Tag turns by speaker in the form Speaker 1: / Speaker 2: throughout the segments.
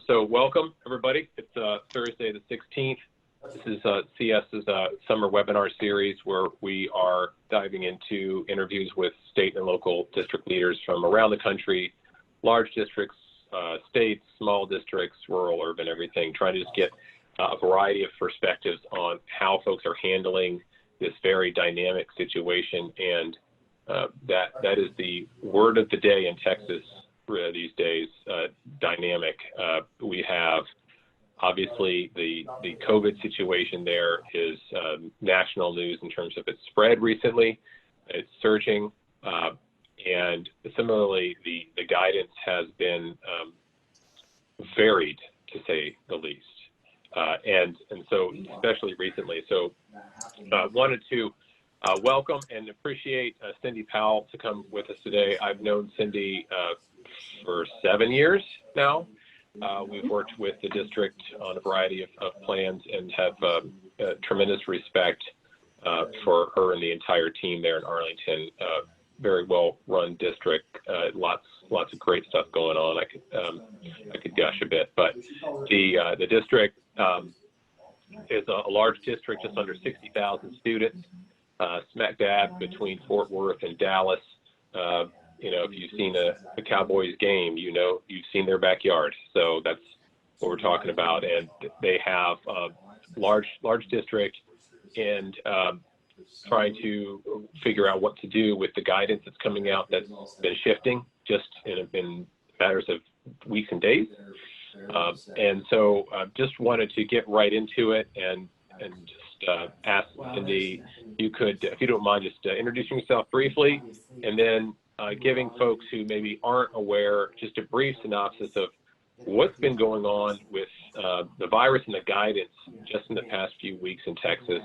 Speaker 1: So welcome, everybody. It's Thursday the 16th. This is CS's summer webinar series where we are diving into interviews with state and local district leaders from around the country, large districts, states, small districts, rural, urban, everything, trying to just get a variety of perspectives on how folks are handling this very dynamic situation. And that is the word of the day in Texas these days, dynamic. We have obviously the COVID situation there is national news in terms of its spread recently. It's surging, and similarly the guidance has been varied, to say the least, and so especially recently. So wanted to welcome and appreciate Cindy Powell to come with us today. I've known Cindy for 7 years now. We've worked with the district on a variety of plans and have tremendous respect for her and the entire team there in Arlington. Very well run district, lots of great stuff going on. I could gush a bit, but the district is a large district, just under 60,000 students, smack dab between Fort Worth and Dallas. You know, if you've seen a Cowboys game, you know, you've seen their backyard. So that's what we're talking about. And they have a large district, and trying to figure out what to do with the guidance that's coming out that's been shifting just in matters of weeks and days. And so just wanted to get right into it and just ask Cindy, you could, if you don't mind, just introducing yourself briefly, and then giving folks who maybe aren't aware just a brief synopsis of what's been going on with the virus and the guidance just in the past few weeks in Texas.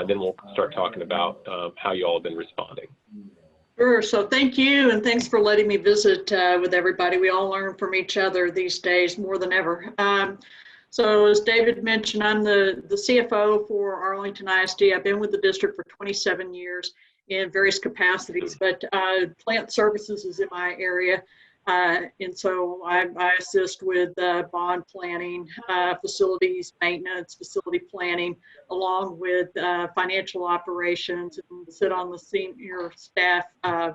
Speaker 1: Then we'll start talking about how you all have been responding.
Speaker 2: Sure. So thank you, and thanks for letting me visit with everybody. We all learn from each other these days more than ever. So as David mentioned, I'm the CFO for Arlington Isd. I've been with the district for 27 years in various capacities, but plant services is in my area. And so I assist with bond planning, facilities maintenance, facility planning, along with financial operations, and sit on the senior staff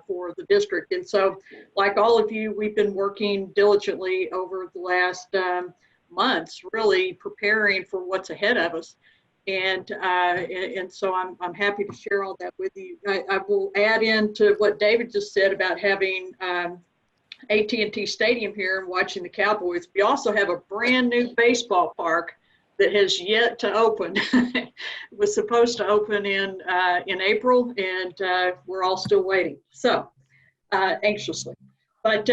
Speaker 2: for the district. And so, like all of you, we've been working diligently over the last months, really preparing for what's ahead of us. And so I'm happy to share all that with you. I will add into what David just said about having AT&T Stadium here and watching the Cowboys. We also have a brand new baseball park that has yet to open. It was supposed to open in April, and we're all still waiting. So anxiously. But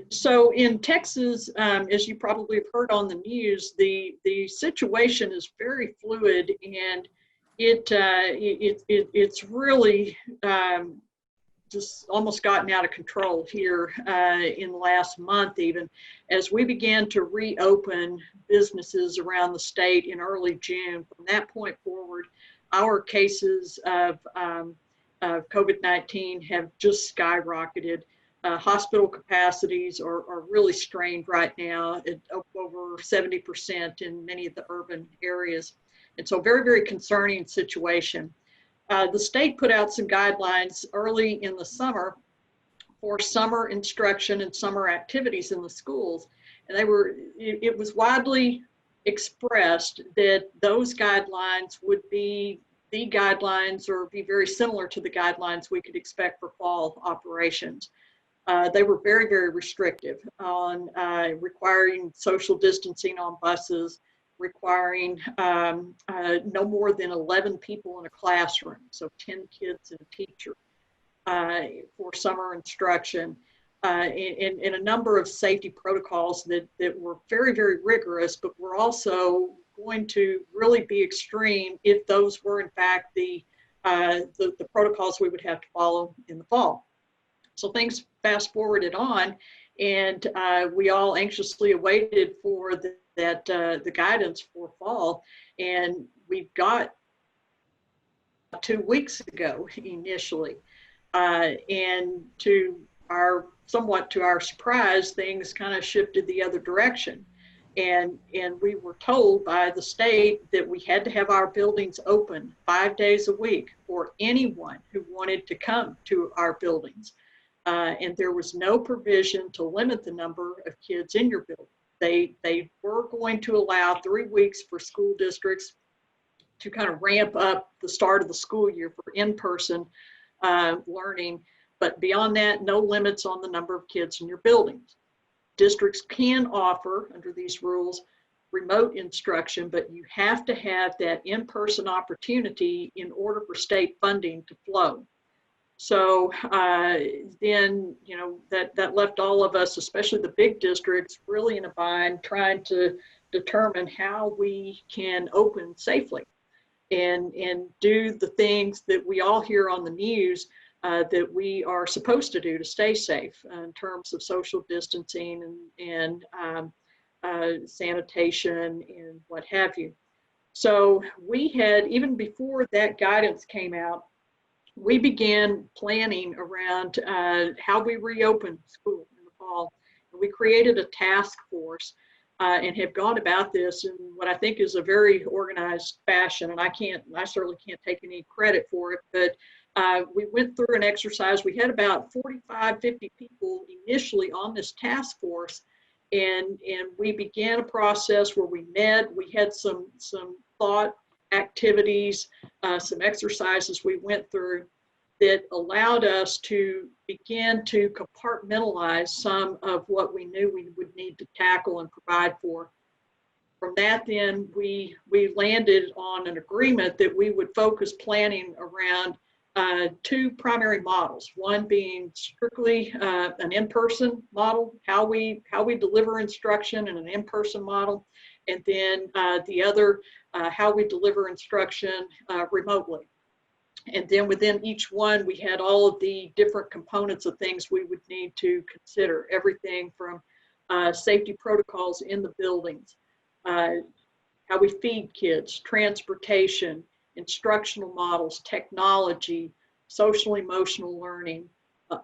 Speaker 2: so in Texas, as you probably have heard on the news, the situation is very fluid, and it's really just almost gotten out of control here in the last month, even as we began to reopen businesses around the state in early June. From that point forward, our cases of COVID-19 have just skyrocketed. Hospital capacities are really strained right now at over 70% in many of the urban areas. And so very, very concerning situation. The state put out some guidelines early in the summer for summer instruction and summer activities in the schools. And it was widely expressed that those guidelines would be the guidelines or be very similar to the guidelines we could expect for fall operations. They were very, very restrictive on requiring social distancing on buses, requiring no more than 11 people in a classroom, so 10 kids and a teacher for summer instruction, and a number of safety protocols that were very, very rigorous, but were also going to really be extreme if those were in fact the protocols we would have to follow in the fall. So things fast forwarded on, and we all anxiously awaited for the guidance for fall, and we got 2 weeks ago initially, and somewhat to our surprise, things kind of shifted the other direction. And we were told by the state that we had to have our buildings open 5 days a week for anyone who wanted to come to our buildings. And there was no provision to limit the number of kids in your building. They were going to allow 3 weeks for school districts to kind of ramp up the start of the school year for in-person learning. But beyond that, no limits on the number of kids in your buildings. Districts can offer, under these rules, remote instruction, but you have to have that in-person opportunity in order for state funding to flow. So then, you know, that left all of us, especially the big districts, really in a bind trying to determine how we can open safely and do the things that we all hear on the news that we are supposed to do to stay safe in terms of social distancing and sanitation and what have you. So we had, even before that guidance came out, we began planning around how we reopen school in the fall. And we created a task force and have gone about this in what I think is a very organized fashion. And I certainly can't take any credit for it, but we went through an exercise. We had about 45, 50 people initially on this task force, and we began a process where we met. We had some thought activities, some exercises we went through that allowed us to begin to compartmentalize some of what we knew we would need to tackle and provide for. From that, then we landed on an agreement that we would focus planning around 2 primary models. One being strictly an in-person model, how we deliver instruction in an in-person model, and then the other, how we deliver instruction remotely. And then within each one, we had all of the different components of things we would need to consider, everything from safety protocols in the buildings, how we feed kids, transportation, instructional models, technology, social emotional learning,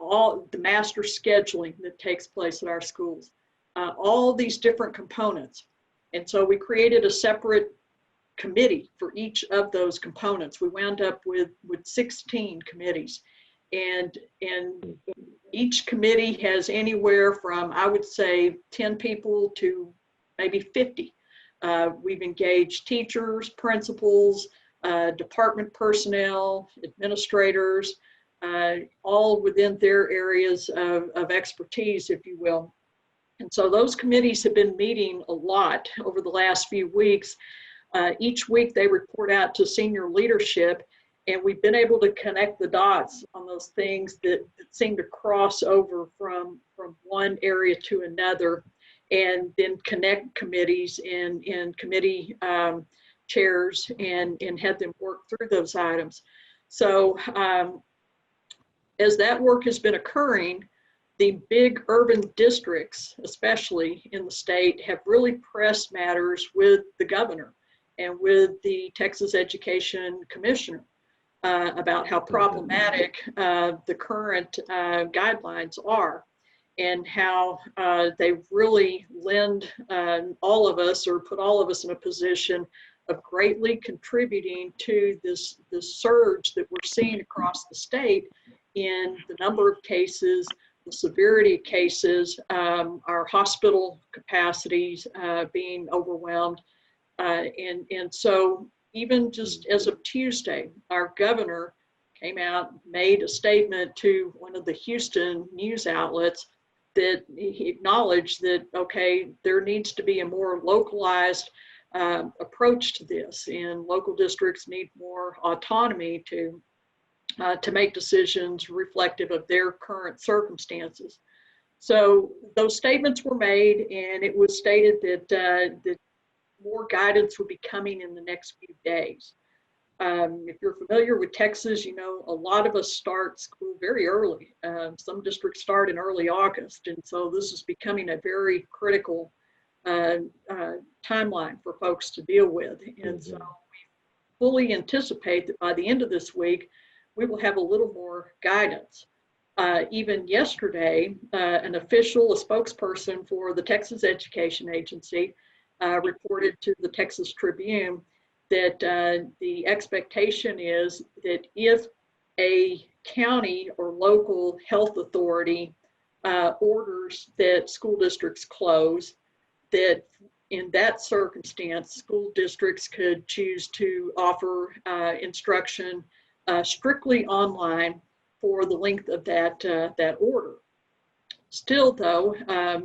Speaker 2: all the master scheduling that takes place at our schools, all these different components. And so we created a separate committee for each of those components. We wound up with 16 committees, and each committee has anywhere from, I would say, 10 people to maybe 50. We've engaged teachers, principals, department personnel, administrators, all within their areas of expertise, if you will. And so those committees have been meeting a lot over the last few weeks. Each week they report out to senior leadership, and we've been able to connect the dots on those things that seem to cross over from one area to another, and then connect committees and committee chairs and have them work through those items. So as that work has been occurring, the big urban districts, especially in the state, have really pressed matters with the governor and with the Texas Education Commissioner about how problematic the current guidelines are, and how they really lend all of us, or put all of us in a position of greatly contributing to this surge that we're seeing across the state in the number of cases, the severity of cases, our hospital capacities being overwhelmed. And so even just as of Tuesday, our governor came out, made a statement to one of the Houston news outlets that he acknowledged that, okay, there needs to be a more localized approach to this, and local districts need more autonomy to make decisions reflective of their current circumstances. So those statements were made, and it was stated that more guidance would be coming in the next few days. If you're familiar with Texas, you know a lot of us start school very early. Some districts start in early August, and so this is becoming a very critical timeline for folks to deal with. And so we fully anticipate that by the end of this week, we will have a little more guidance. Even yesterday, an official, a spokesperson for the Texas Education Agency, reported to the Texas Tribune that the expectation is that if a county or local health authority orders that school districts close, that in that circumstance, school districts could choose to offer instruction strictly online for the length of that order. Still, though,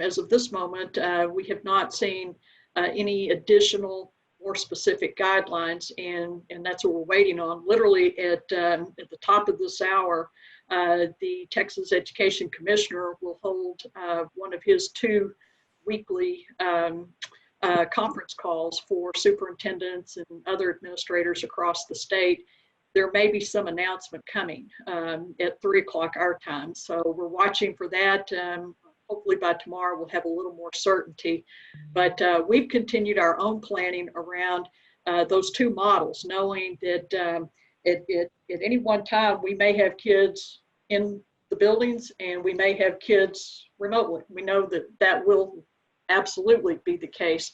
Speaker 2: as of this moment, we have not seen any additional, more specific guidelines, and that's what we're waiting on. Literally at the top of this hour, the Texas Education Commissioner will hold one of his 2 weekly conference calls for superintendents and other administrators across the state. There may be some announcement coming at 3 o'clock our time. So we're watching for that. Hopefully by tomorrow we'll have a little more certainty. But we've continued our own planning around those 2 models, knowing that at any one time we may have kids in the buildings and we may have kids remotely. We know that that will absolutely be the case.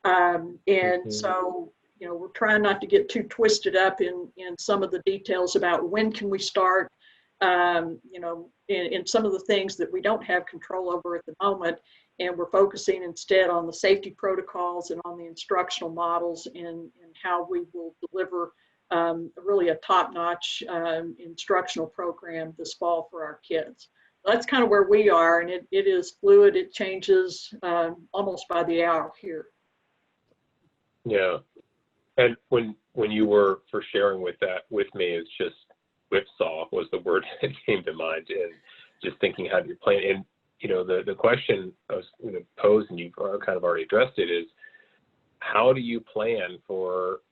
Speaker 2: So, you know, we're trying not to get too twisted up in some of the details about when can we start, you know, in some of the things that we don't have control over at the moment. And we're focusing instead on the safety protocols and on the instructional models and how we will deliver really a top-notch instructional program this fall for our kids. That's kind of where we are, and it is fluid. It changes almost by the hour here.
Speaker 1: Yeah. And when you were first sharing with me, it's just whipsaw was the word that came to mind, and just thinking how you're playing. And you know, the question I was going to pose, and you've kind of already addressed it, is how do you plan for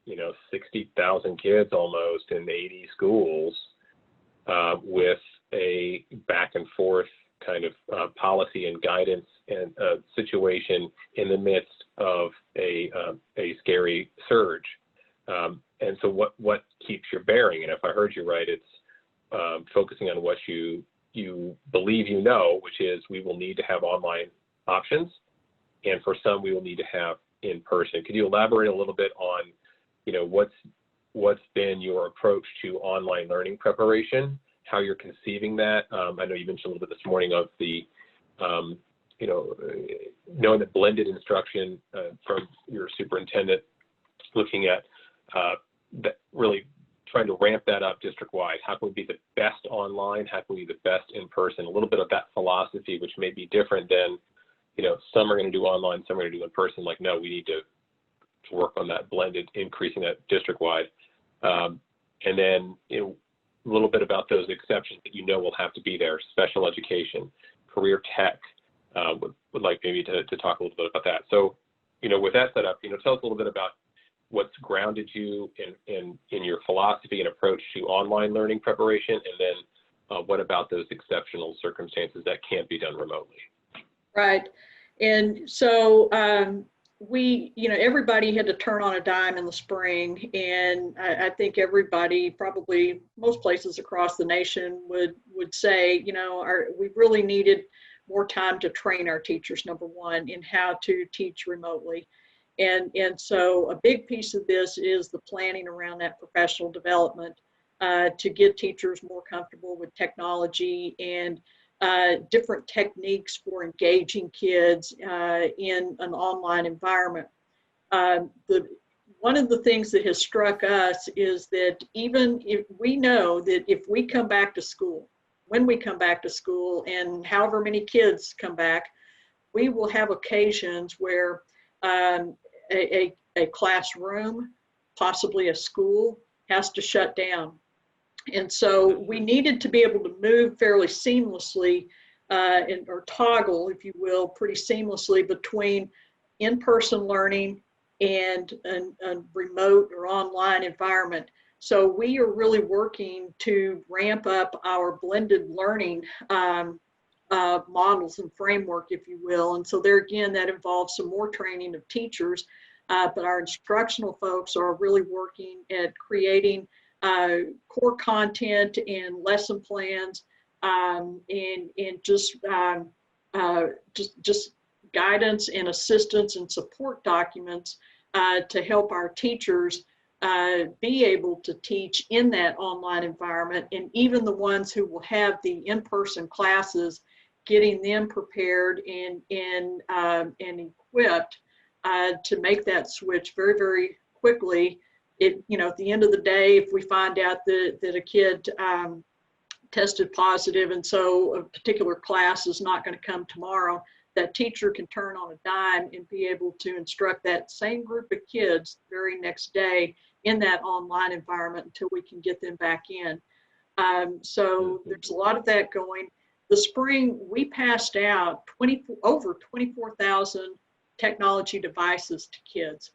Speaker 1: 60,000 kids almost in 80 schools with a back and forth kind of policy and guidance and situation in the midst of a scary surge. And so what keeps your bearing? And if I heard you right, it's focusing on what you believe you know, which is we will need to have online options, and for some we will need to have in person. Could you elaborate a little bit on what's been your approach to online learning preparation, how you're conceiving that? I know you mentioned a little bit this morning of the knowing that blended instruction from your superintendent, looking at that, really trying to ramp that up district-wide. How can we be the best online? How can we be the best in person? A little bit of that philosophy, which may be different than, some are going to do online, some are going to do in person. Like, no, we need to work on that blended, increasing that district-wide. And then, a little bit about those exceptions that will have to be there: special education, career tech. Would like maybe to talk a little bit about that. So, with that set up, tell us a little bit about what's grounded you in your philosophy and approach to online learning preparation, and then what about those exceptional circumstances that can't be done remotely?
Speaker 2: Right. And so everybody had to turn on a dime in the spring, and I think everybody, probably most places across the nation, would say, we really needed more time to train our teachers, number one, in how to teach remotely. And so a big piece of this is the planning around that professional development to get teachers more comfortable with technology and different techniques for engaging kids in an online environment. One of the things that has struck us is that even if we know that if we come back to school, when we come back to school, and however many kids come back, we will have occasions where a classroom, possibly a school, has to shut down. And so we needed to be able to move fairly seamlessly or toggle, if you will, pretty seamlessly between in-person learning and a remote or online environment. So we are really working to ramp up our blended learning models and framework, if you will. And so there again, that involves some more training of teachers, but our instructional folks are really working at creating core content and lesson plans, and just guidance and assistance and support documents to help our teachers be able to teach in that online environment, and even the ones who will have the in-person classes, getting them prepared and equipped to make that switch very, very quickly. At the end of the day, if we find out that a kid tested positive and so a particular class is not going to come tomorrow, that teacher can turn on a dime and be able to instruct that same group of kids the very next day in that online environment until we can get them back in. So there's a lot of that going. The spring, we passed out over 24,000 technology devices to kids.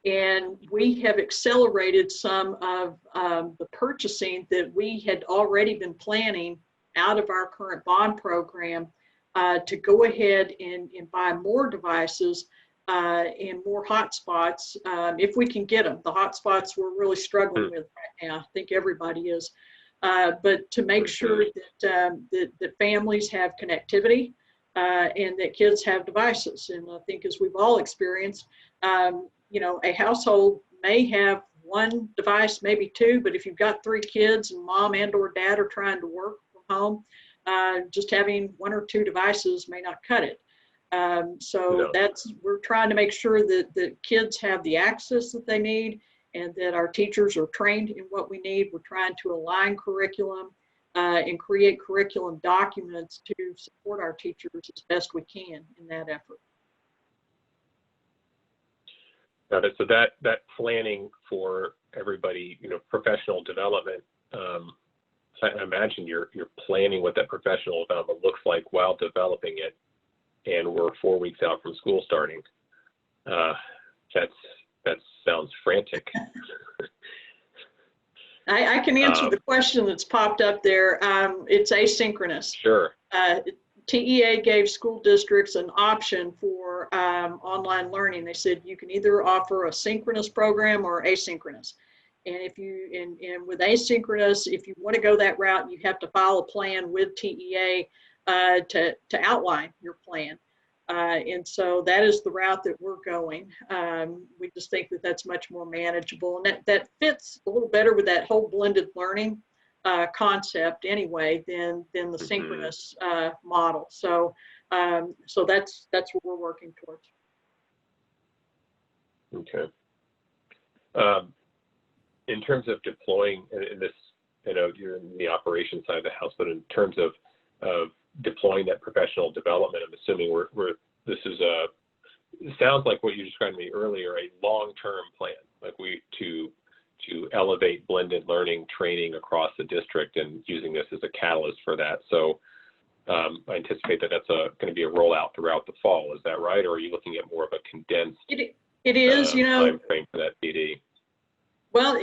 Speaker 2: And we have accelerated some of the purchasing that we had already been planning out of our current bond program to go ahead and buy more devices and more hotspots if we can get them. The hotspots we're really struggling with right now. I think everybody is. But to make sure that families have connectivity and that kids have devices. And I think as we've all experienced, a household may have one device, maybe two, but if you've got 3 kids and mom and or dad are trying to work from home, just having 1 or 2 devices may not cut it. We're trying to make sure that kids have the access that they need and that our teachers are trained in what we need. We're trying to align curriculum and create curriculum documents to support our teachers as best we can in that effort.
Speaker 1: Got it. So that planning for everybody, professional development, I imagine you're planning what that professional development looks like while developing it, and we're 4 weeks out from school starting. That sounds frantic.
Speaker 2: I can answer the question that's popped up there. It's asynchronous.
Speaker 1: Sure.
Speaker 2: TEA gave school districts an option for online learning. They said you can either offer a synchronous program or asynchronous. And and with asynchronous, if you want to go that route, you have to file a plan with TEA to outline your plan. And so that is the route that we're going. We just think that that's much more manageable, and that fits a little better with that whole blended learning concept anyway than the synchronous model. So that's what we're working towards.
Speaker 1: Okay. In terms of deploying, and this, you're in the operations side of the house, but in terms of deploying that professional development, I'm assuming this is it sounds like what you described to me earlier, a long-term plan, like to elevate blended learning training across the district and using this as a catalyst for that. So I anticipate that that's going to be a rollout throughout the fall. Is that right? Or are you looking at more of a condensed
Speaker 2: it is,
Speaker 1: time frame for that PD?
Speaker 2: Well,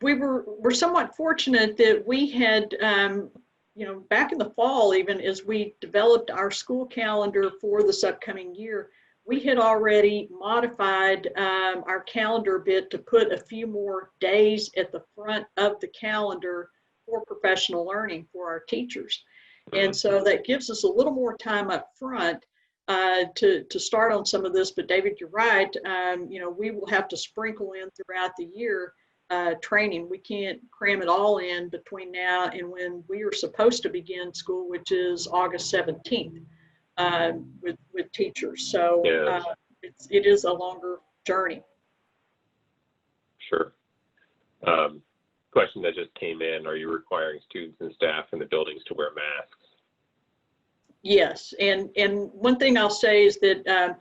Speaker 2: we're somewhat fortunate that we had, back in the fall, even as we developed our school calendar for this upcoming year, we had already modified our calendar a bit to put a few more days at the front of the calendar for professional learning for our teachers. And so that gives us a little more time up front to start on some of this. But David, you're right. We will have to sprinkle in throughout the year training. We can't cram it all in between now and when we are supposed to begin school, which is August 17th with teachers. So it is a longer journey.
Speaker 1: Sure. Question that just came in, are you requiring students and staff in the buildings to wear masks?
Speaker 2: Yes, and one thing I'll say is that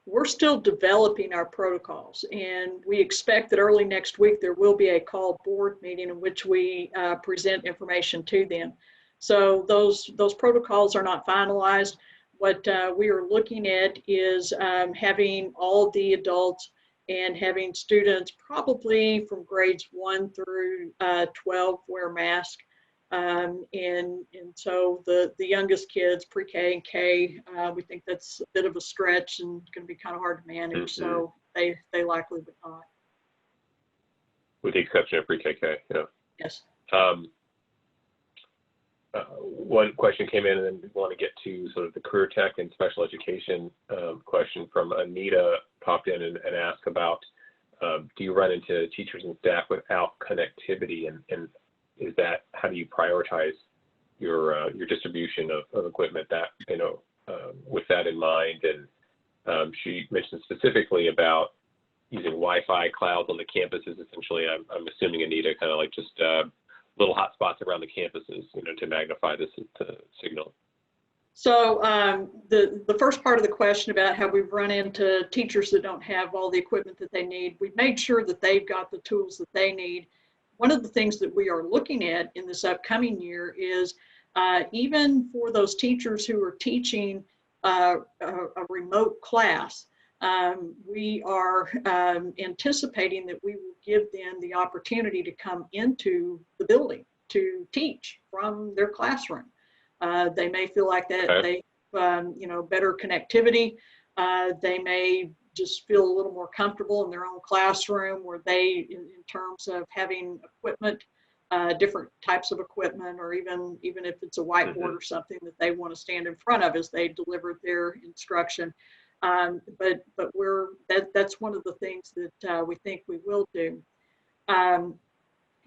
Speaker 2: we're still developing our protocols, and we expect that early next week there will be a called board meeting in which we present information to them. So those protocols are not finalized. What we are looking at is having all the adults and having students probably from grades 1 through 12 wear masks. And so the youngest kids, pre-K and K, we think that's a bit of a stretch and going to be kind of hard to manage. So they likely would not.
Speaker 1: With the exception of pre-KK, yeah.
Speaker 2: Yes.
Speaker 1: one question came in, and then we want to get to sort of the career tech and special education question from Anita popped in and asked about, do you run into teachers and staff without connectivity, and is that, how do you prioritize your distribution of equipment that, with that in mind? And she mentioned specifically about using Wi-Fi clouds on the campuses. Essentially, I'm assuming, Anita, kind of like just little hot spots around the campuses, to magnify the signal.
Speaker 2: So the first part of the question about how we've run into teachers that don't have all the equipment that they need, we've made sure that they've got the tools that they need. One of the things that we are looking at in this upcoming year is even for those teachers who are teaching a remote class, we are anticipating that we will give them the opportunity to come into the building to teach from their classroom. They may feel like that they, better connectivity. They may just feel a little more comfortable in their own classroom, where they, in terms of having equipment, different types of equipment, or even if it's a whiteboard or something that they want to stand in front of as they deliver their instruction. But that's one of the things that we think we will do.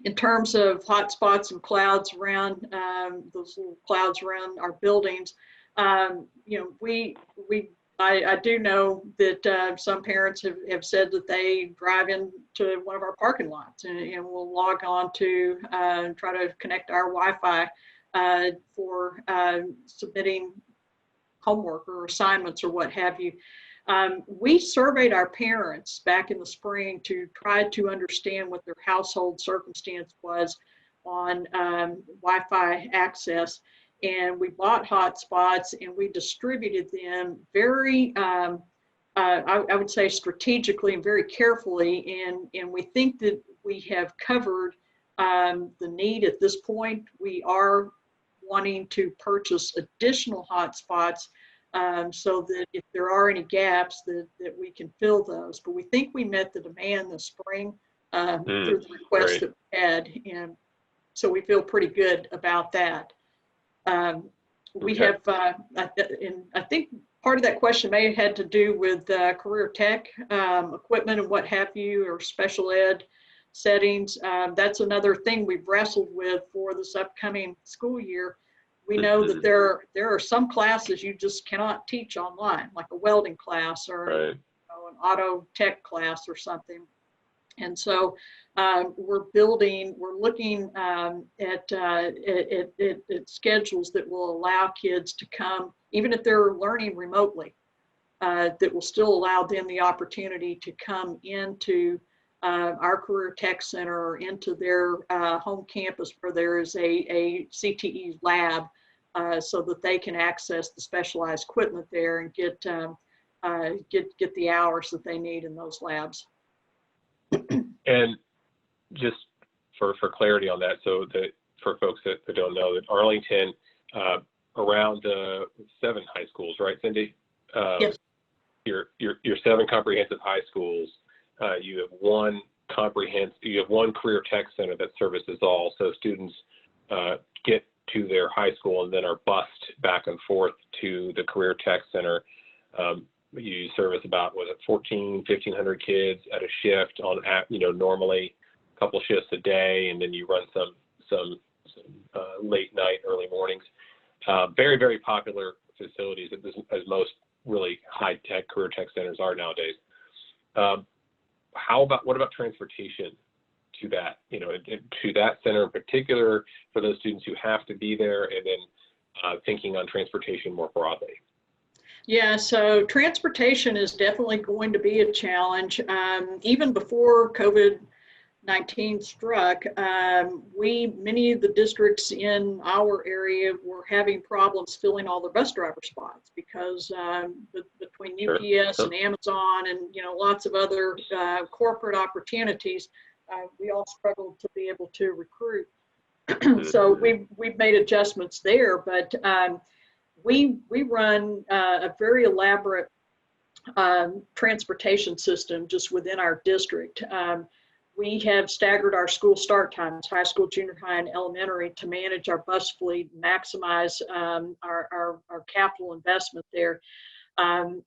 Speaker 2: In terms of hotspots and clouds around those little clouds around our buildings, I do know that some parents have said that they drive into one of our parking lots and will log on to try to connect our Wi-Fi for submitting homework or assignments or what have you. We surveyed our parents back in the spring to try to understand what their household circumstance was on Wi-Fi access, and we bought hotspots and we distributed them very, I would say, strategically and very carefully, and we think that we have covered the need at this point. We are wanting to purchase additional hotspots so that if there are any gaps that we can fill those. But we think we met the demand this spring through the requests that we had, and so we feel pretty good about that. We have, and I think part of that question may have had to do with career tech equipment and what have you, or special ed settings. That's another thing we've wrestled with for this upcoming school year. We know that there are some classes you just cannot teach online, like a welding class or an auto tech class or something. And so we're looking at schedules that will allow kids to come, even if they're learning remotely, that will still allow them the opportunity to come into our Career Tech Center or into their home campus where there is a CTE lab, so that they can access the specialized equipment there and get the hours that they need in those labs.
Speaker 1: And just for clarity on that, so that for folks that don't know, that Arlington, around 7 high schools, right, Cindy?
Speaker 2: Yes.
Speaker 1: Your 7 comprehensive high schools. You have one career tech center that services all, so students get to their high school and then are bused back and forth to the career tech center. You service about, 1,500 kids at a shift on, normally a couple shifts a day, and then you run some late night, early mornings. Very, very popular facilities, as most really high tech career tech centers are nowadays. What about transportation to that, to that center in particular for those students who have to be there, and then thinking on transportation more broadly?
Speaker 2: Yeah, so transportation is definitely going to be a challenge. Even before COVID-19 struck, many of the districts in our area were having problems filling all their bus driver spots because between UPS and Amazon and lots of other corporate opportunities, we all struggled to be able to recruit. So we've made adjustments there, but we run a very elaborate transportation system just within our district. We have staggered our school start times, high school, junior high, and elementary, to manage our bus fleet, maximize our capital investment there. And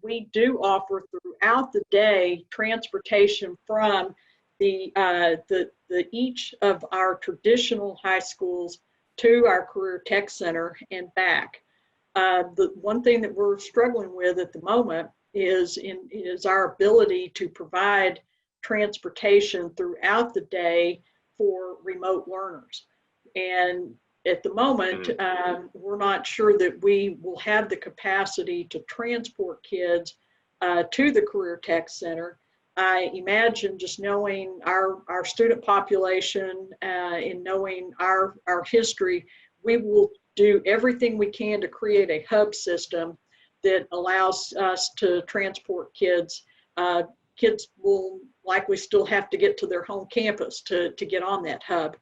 Speaker 2: we do offer throughout the day transportation from each of our traditional high schools to our Career Tech Center and back. The one thing that we're struggling with at the moment is our ability to provide transportation throughout the day for remote learners. And at the moment, we're not sure that we will have the capacity to transport kids to the Career Tech Center. I imagine, just knowing our student population and knowing our history, we will do everything we can to create a hub system that allows us to transport kids. Kids will likely still have to get to their home campus to get on that hub.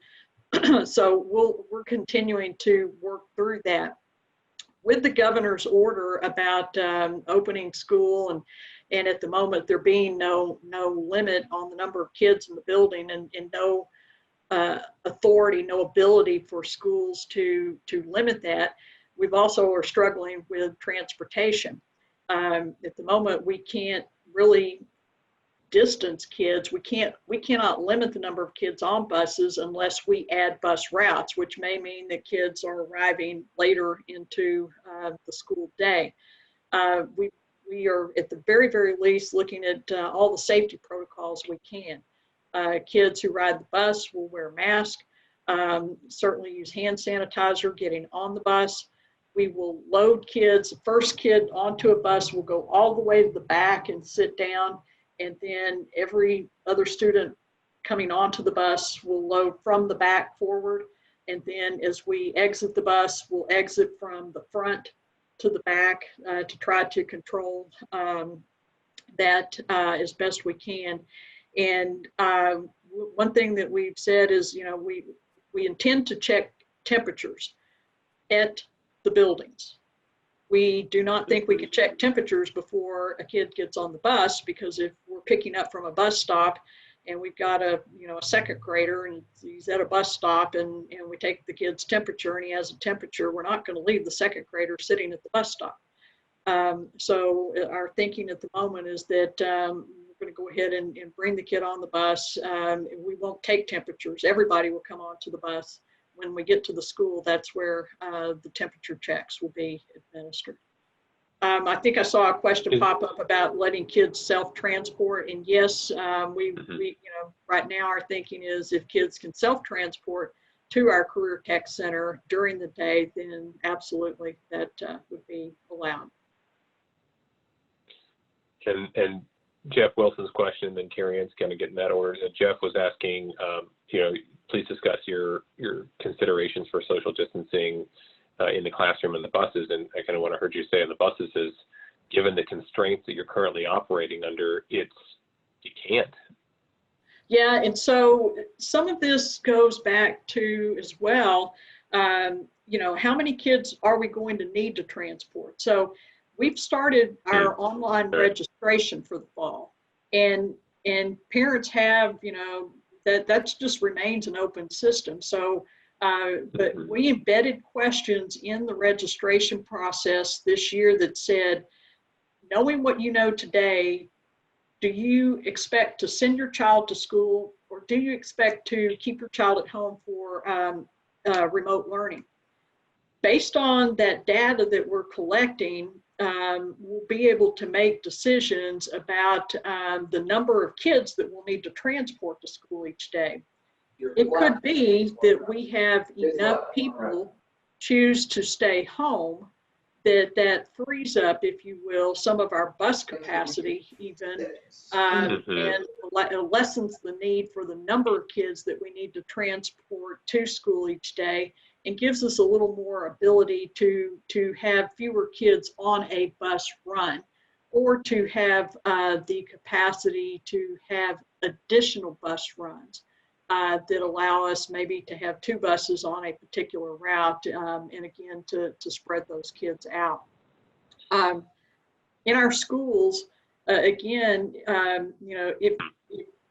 Speaker 2: So we're continuing to work through that. With the governor's order about opening school, and at the moment there being no limit on the number of kids in the building, and no authority, no ability for schools to limit that, we've also are struggling with transportation. At the moment, we can't really distance kids. We cannot limit the number of kids on buses unless we add bus routes, which may mean that kids are arriving later into the school day. We are at the very, very least looking at all the safety protocols we can. Kids who ride the bus will wear a mask, certainly use hand sanitizer getting on the bus. We will load kids. The first kid onto a bus will go all the way to the back and sit down, and then every other student coming onto the bus will load from the back forward. And then as we exit the bus, we'll exit from the front to the back to try to control that as best we can. And one thing that we've said is, we intend to check temperatures at the buildings. We do not think we can check temperatures before a kid gets on the bus, because if we're picking up from a bus stop and we've got a second grader and he's at a bus stop and we take the kid's temperature and he has a temperature, we're not going to leave the second grader sitting at the bus stop. So our thinking at the moment is that we're going to go ahead and bring the kid on the bus. We won't take temperatures. Everybody will come onto the bus. When we get to the school, that's where the temperature checks will be administered. I think I saw a question pop up about letting kids self-transport, and yes, we right now our thinking is if kids can self-transport to our Career Tech Center during the day, then absolutely that would be allowed.
Speaker 1: And Jeff Wilson's question, and then Carrie Ann's kind of getting that order. Jeff was asking, please discuss your considerations for social distancing in the classroom and the buses. And I kind of what I heard you say on the buses is, given the constraints that you're currently operating under, you can't.
Speaker 2: Yeah, and so some of this goes back to as well, how many kids are we going to need to transport? So we've started our online registration for the fall, and parents have, that just remains an open system. So, but we embedded questions in the registration process this year that said, knowing what you know today, do you expect to send your child to school, or do you expect to keep your child at home for remote learning? Based on that data that we're collecting, we'll be able to make decisions about the number of kids that we'll need to transport to school each day. It could be that we have enough people choose to stay home that frees up, if you will, some of our bus capacity even, and lessens the need for the number of kids that we need to transport to school each day, and gives us a little more ability to have fewer kids on a bus run, or to have the capacity to have additional bus runs that allow us maybe to have 2 buses on a particular route, and again, to spread those kids out. In our schools, again, if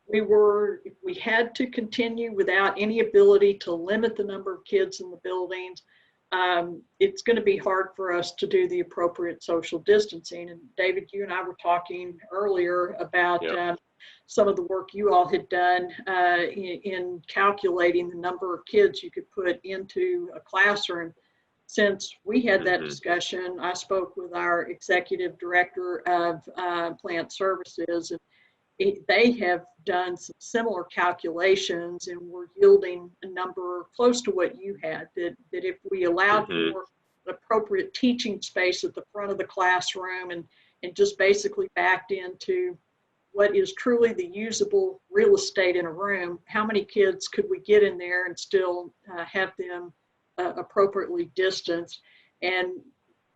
Speaker 2: we had to continue without any ability to limit the number of kids in the buildings. It's going to be hard for us to do the appropriate social distancing. And David, you and I were talking earlier about some of the work you all had done in calculating the number of kids you could put into a classroom. Since we had that discussion, I spoke with our executive director of plant services, and they have done some similar calculations, and we're yielding a number close to what you had, that if we allowed for appropriate teaching space at the front of the classroom and just basically backed into what is truly the usable real estate in a room, how many kids could we get in there and still have them appropriately distanced? And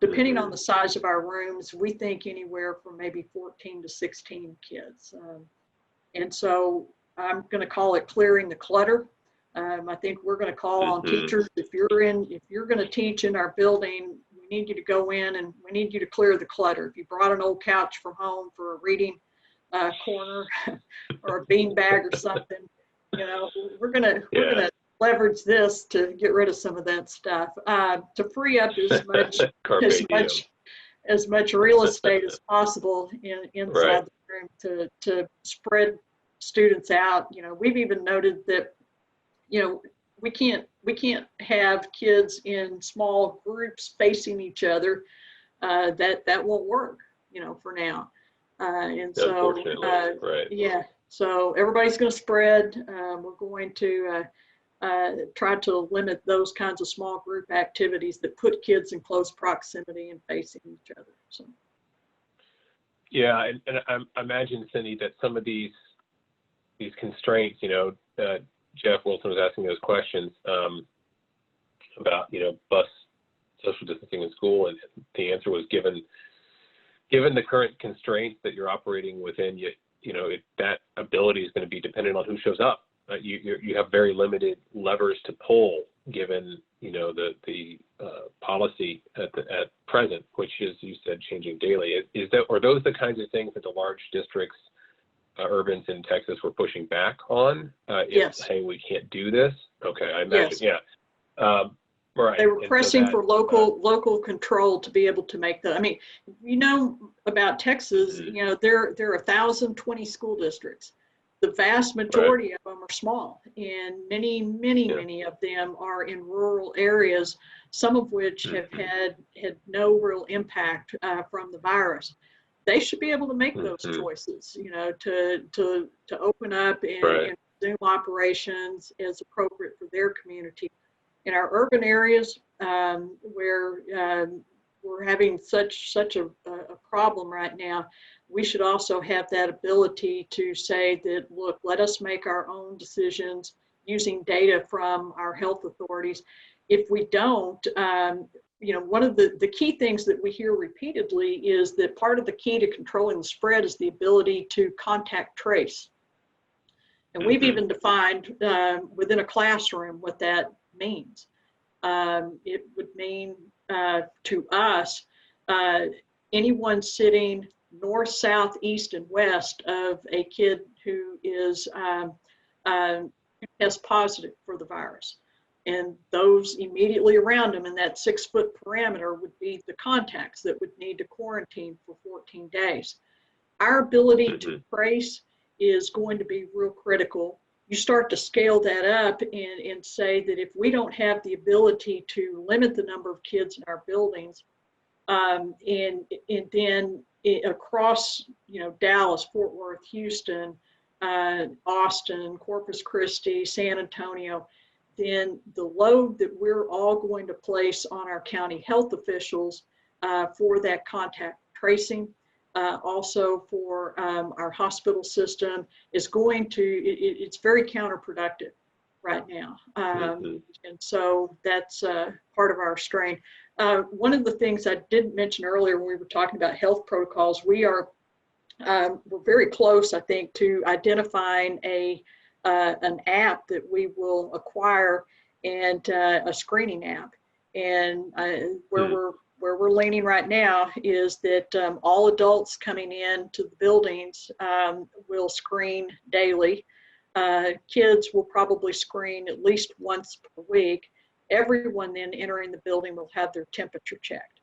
Speaker 2: depending on the size of our rooms, we think anywhere from maybe 14 to 16 kids. And so I'm going to call it clearing the clutter. I think we're going to call on teachers. If you're going to teach in our building, we need you to go in and we need you to clear the clutter. If you brought an old couch from home for a reading corner or a bean bag or something, you know, we're going to leverage this to get rid of some of that stuff, to free up as much real estate as possible inside the room to spread students out. You know, we've even noted that, you know, we can't have kids in small groups facing each other. That won't work, you know, for now. And so, so everybody's going to spread. We're going to try to limit those kinds of small group activities that put kids in close proximity and facing each other. So.
Speaker 1: Yeah, and I imagine, Cindy, that some of these constraints, you know, Jeff Wilson was asking those questions about, you know, bus social distancing in school, and the answer was given the current constraints that you're operating within, you know, that ability is going to be dependent on who shows up. You have very limited levers to pull, given, you know, the policy at present, which is, you said, changing daily. Are those the kinds of things that the large districts, urbans in Texas, were pushing back on?
Speaker 2: Yes.
Speaker 1: Hey, we can't do this. Okay, I imagine. Yes. Yeah. Right.
Speaker 2: They were pressing for local control to be able to make that. I mean, you know about Texas, you know, there are 1,020 school districts. The vast majority of them are small, and many of them are in rural areas, some of which have had no real impact from the virus. They should be able to make those choices, you know, to open up and resume operations as appropriate for their community. In our urban areas, where we're having such a problem right now, we should also have that ability to say that, look, let us make our own decisions using data from our health authorities. If we don't, you know, one of the key things that we hear repeatedly is that part of the key to controlling the spread is the ability to contact trace. And we've even defined within a classroom what that means. It would mean to us, anyone sitting north, south, east, and west of a kid who is tests positive for the virus. And those immediately around them in that 6-foot parameter would be the contacts that would need to quarantine for 14 days. Our ability to trace is going to be real critical. You start to scale that up and say that if we don't have the ability to limit the number of kids in our buildings, and then across, you know, Dallas, Fort Worth, Houston, Austin, Corpus Christi, San Antonio, then the load that we're all going to place on our county health officials for that contact tracing, also for our hospital system, is going to, it's very counterproductive right now. And so that's part of our strain. One of the things I did mention earlier when we were talking about health protocols, we're very close, I think, to identifying an app that we will acquire, and a screening app. And where we're leaning right now is that all adults coming in to the buildings will screen daily. Kids will probably screen at least once per week. Everyone then entering the building will have their temperature checked.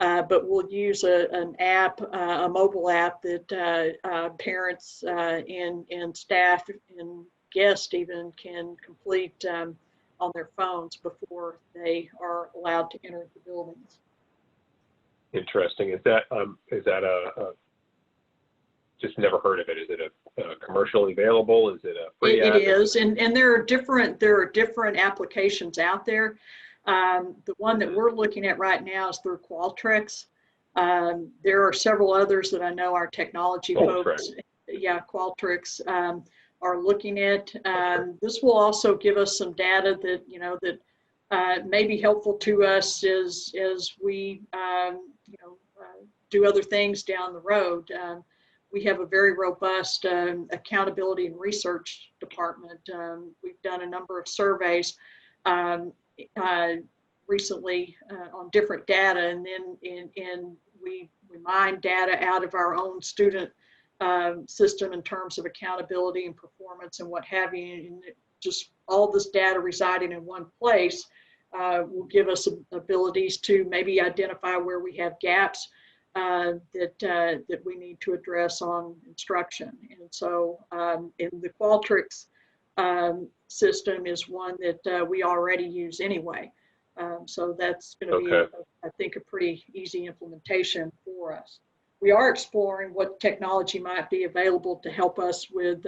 Speaker 2: But we'll use an app, a mobile app that parents and staff and guests even can complete on their phones before they are allowed to enter the buildings.
Speaker 1: Interesting. Is that a just never heard of it? Is it a commercially available? Is it a free app?
Speaker 2: It is, and there are different applications out there. The one that we're looking at right now is through Qualtrics. There are several others that I know our technology folks, Qualtrics, are looking at. This will also give us some data that may be helpful to us as we do other things down the road. We have a very robust accountability and research department. We've done a number of surveys recently on different data, and then we mine data out of our own student system in terms of accountability and performance and what have you. And just all this data residing in one place will give us abilities to maybe identify where we have gaps that we need to address on instruction. And so in the Qualtrics system is one that we already use anyway. So that's going to be, I think, a pretty easy implementation for us. We are exploring what technology might be available to help us with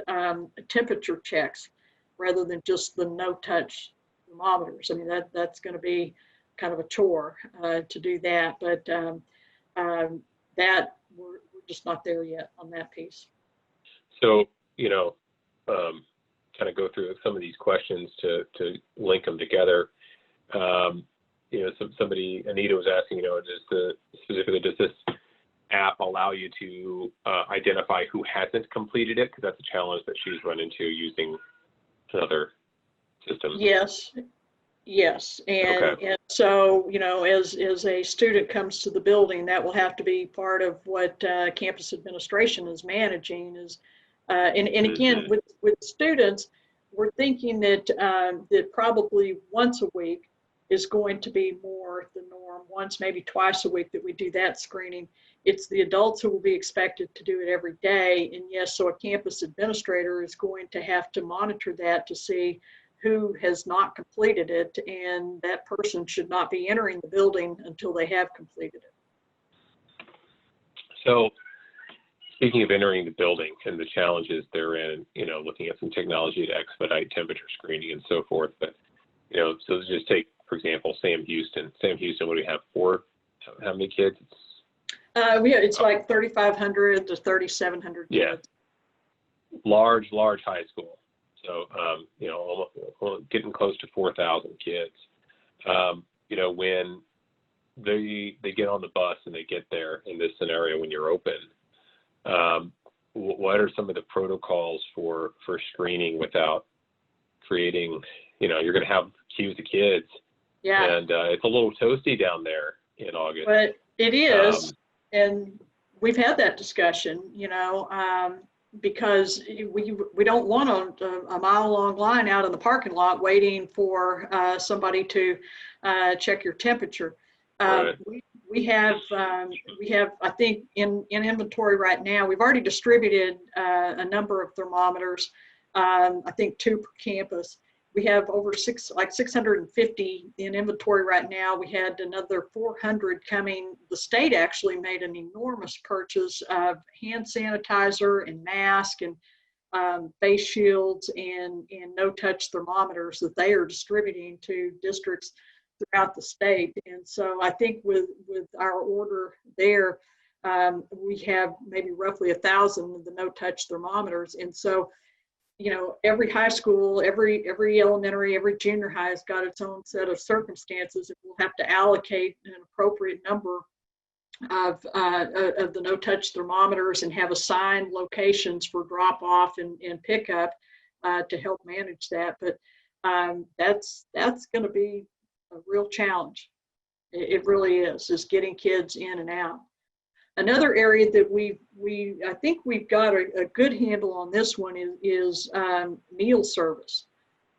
Speaker 2: temperature checks rather than just the no-touch thermometers. I mean, that's going to be kind of a chore to do that, but that we're just not there yet on that piece.
Speaker 1: So, kind of go through some of these questions to link them together. Somebody, Anita was asking, does this app allow you to identify who hasn't completed it? Because that's a challenge that she's run into using another system. Yes. And so, as a student comes to the building, that will have to be part of what campus administration is managing and again, with students, we're thinking that that probably once a week is going to be more the norm, once, maybe twice a week that we do that screening. It's the adults who will be expected to do it every day. And yes, so a campus administrator is going to have to monitor that to see who has not completed it, and that person should not be entering the building until they have completed it. So speaking of entering the building and the challenges therein, looking at some technology to expedite temperature screening and so forth, but, so let's just take, for example, Sam Houston. What do we have, how many kids?
Speaker 2: It's like 3,500 to 3,700 kids.
Speaker 1: Yeah, large high school. So, getting close to 4,000 kids. When they get on the bus and they get there in this scenario when you're open, what are some of the protocols for screening without creating, you're going to have queues of kids. Yeah. And it's a little toasty down there in August.
Speaker 2: But it is, and we've had that discussion, because we don't want a mile-long line out in the parking lot waiting for somebody to check your temperature.
Speaker 1: Right.
Speaker 2: We have I think in inventory right now, we've already distributed a number of thermometers. I think 2 per campus. We have over 650 in inventory right now. We had another 400 coming. The state actually made an enormous purchase of hand sanitizer and mask and face shields and no-touch thermometers that they are distributing to districts throughout the state. And so I think with our order there, we have maybe roughly 1,000 of the no-touch thermometers. And so, every high school, every elementary, every junior high has got its own set of circumstances, and we'll have to allocate an appropriate number of the no-touch thermometers and have assigned locations for drop-off and pickup to help manage that. But that's going to be a real challenge. It really is getting kids in and out. Another area that I think we've got a good handle on this one is meal service,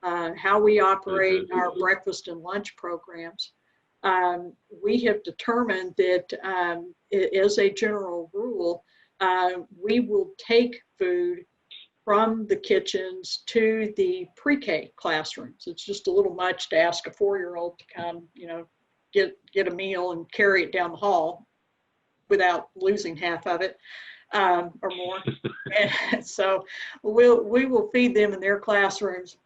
Speaker 2: how we operate our breakfast and lunch programs. We have determined that as a general rule, we will take food from the kitchens to the pre-K classrooms. It's just a little much to ask a 4-year-old to come, get a meal and carry it down the hall without losing half of it or more. And so we will feed them in their classrooms.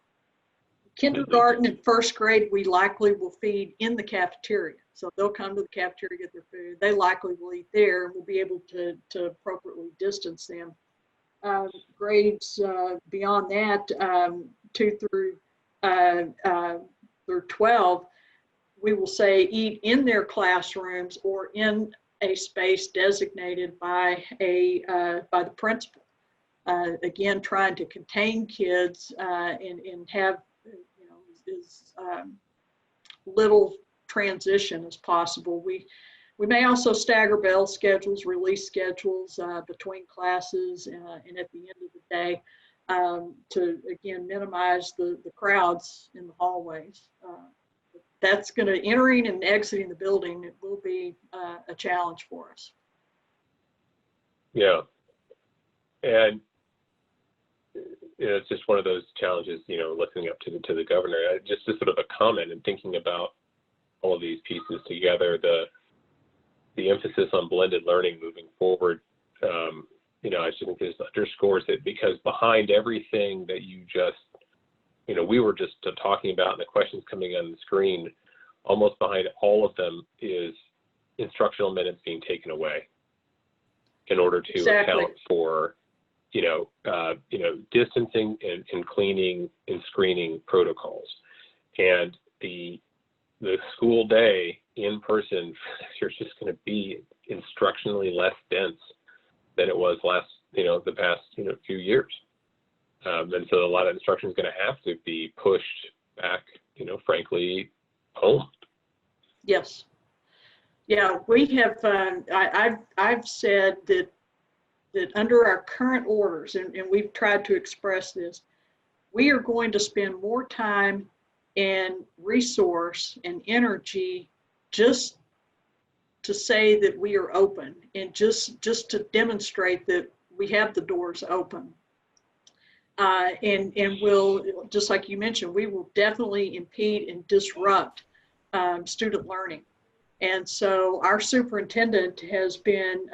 Speaker 2: Kindergarten and first grade, we likely will feed in the cafeteria. So they'll come to the cafeteria, get their food. They likely will eat there, and we'll be able to appropriately distance them. Grades beyond that, 2 through 12, we will say eat in their classrooms or in a space designated by the principal. Again, trying to contain kids and have as little transition as possible. We may also stagger bell schedules, release schedules between classes, and at the end of the day, to again minimize the crowds in the hallways. That's going to, entering and exiting the building, it will be a challenge for us.
Speaker 1: Yeah, and it's just one of those challenges, listening up to the governor. Just sort of a comment and thinking about all of these pieces together, the emphasis on blended learning moving forward, I just think this underscores it, because behind everything that you just, we were just talking about and the questions coming on the screen, almost behind all of them is instructional minutes being taken away in order to account for distancing and cleaning and screening protocols. And the school day in person is just going to be instructionally less dense than it was the past few years. And so a lot of instruction is going to have to be pushed back, frankly, home.
Speaker 2: Yes. Yeah, we have, I've said that under our current orders, and we've tried to express this, we are going to spend more time and resource and energy just to say that we are open, and just to demonstrate that we have the doors open. And we'll, just like you mentioned, we will definitely impede and disrupt student learning. And so our superintendent has been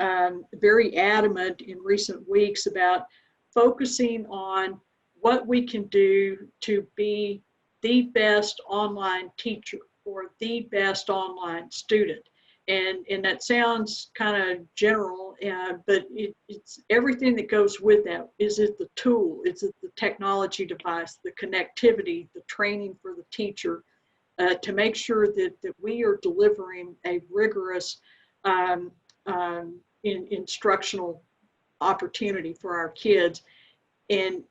Speaker 2: very adamant in recent weeks about focusing on what we can do to be the best online teacher or the best online student. And that sounds kind of general, but it's everything that goes with that. Is it the tool? Is it the technology device, the connectivity, the training for the teacher, to make sure that we are delivering a rigorous instructional opportunity for our kids, and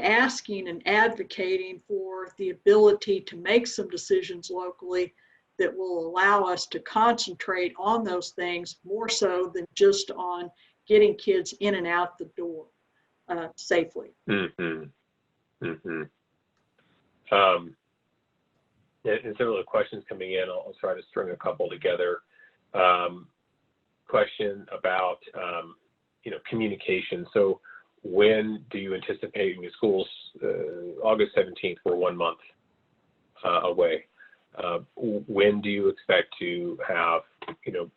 Speaker 2: asking and advocating for the ability to make some decisions locally that will allow us to concentrate on those things more so than just on getting kids in and out the door safely.
Speaker 1: Mm-hmm. Mm-hmm. And several of the questions coming in, I'll try to string a couple together. Question about, communication. So when do you anticipate your schools, August 17th, we're 1 month away. When do you expect to have,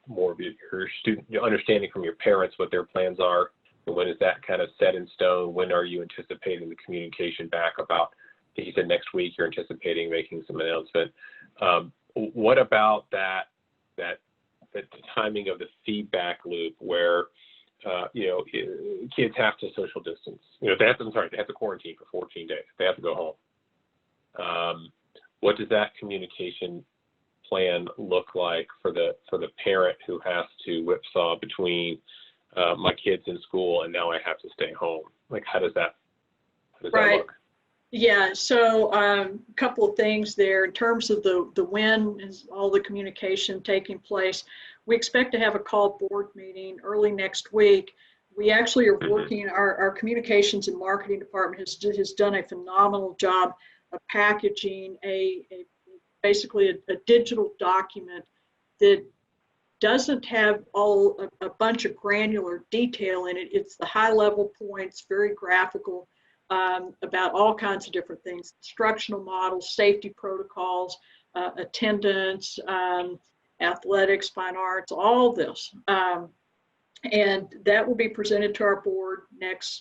Speaker 1: more of your student understanding from your parents what their plans are? And when is that kind of set in stone? When are you anticipating the communication back about, you said next week you're anticipating making some announcement. What about that the timing of the feedback loop where, kids have to social distance, they have to quarantine for 14 days. They have to go home. What does that communication plan look like for the parent who has to whipsaw between my kids in school and now I have to stay home? Like, how does that
Speaker 2: Right.
Speaker 1: look?
Speaker 2: Yeah, so a couple of things there in terms of the when is all the communication taking place. We expect to have a called board meeting early next week. We actually are working, our communications and marketing department has done a phenomenal job of packaging basically a digital document that doesn't have a bunch of granular detail in it. It's the high level points, very graphical, about all kinds of different things, instructional models, safety protocols, attendance, athletics, fine arts, all this. And that will be presented to our board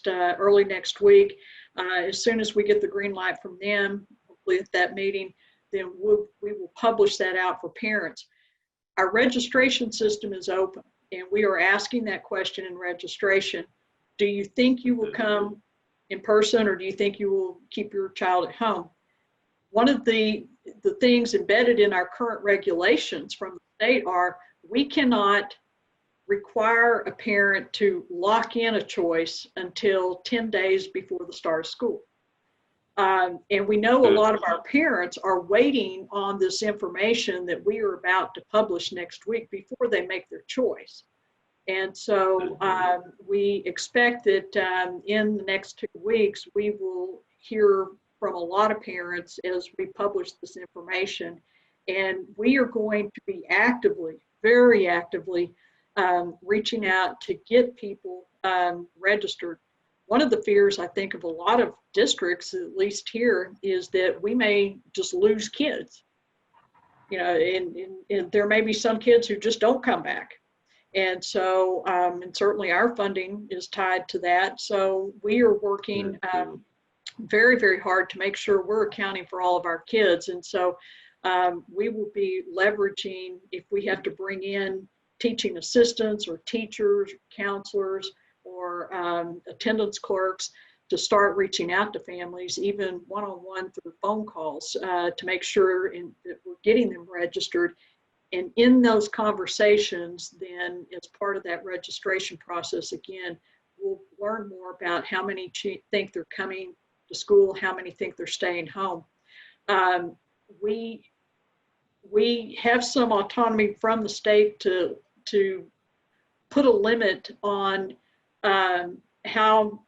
Speaker 2: early next week. As soon as we get the green light from them, hopefully at that meeting, then we will publish that out for parents. Our registration system is open, and we are asking that question in registration. Do you think you will come in person, or do you think you will keep your child at home? One of the things embedded in our current regulations from the state are we cannot require a parent to lock in a choice until 10 days before the start of school. And we know a lot of our parents are waiting on this information that we are about to publish next week before they make their choice. And so we expect that in the next 2 weeks, we will hear from a lot of parents as we publish this information. And we are going to be very actively reaching out to get people registered. One of the fears, I think, of a lot of districts, at least here, is that we may just lose kids. You know, and there may be some kids who just don't come back. And so, and certainly our funding is tied to that. So we are working very, very hard to make sure we're accounting for all of our kids. And so we will be leveraging, if we have to bring in teaching assistants or teachers, counselors, or attendance clerks, to start reaching out to families, even one-on-one through phone calls, to make sure that we're getting them registered. And in those conversations, then as part of that registration process, again, we'll learn more about how many think they're coming to school, how many think they're staying home. We have some autonomy from the state to put a limit on how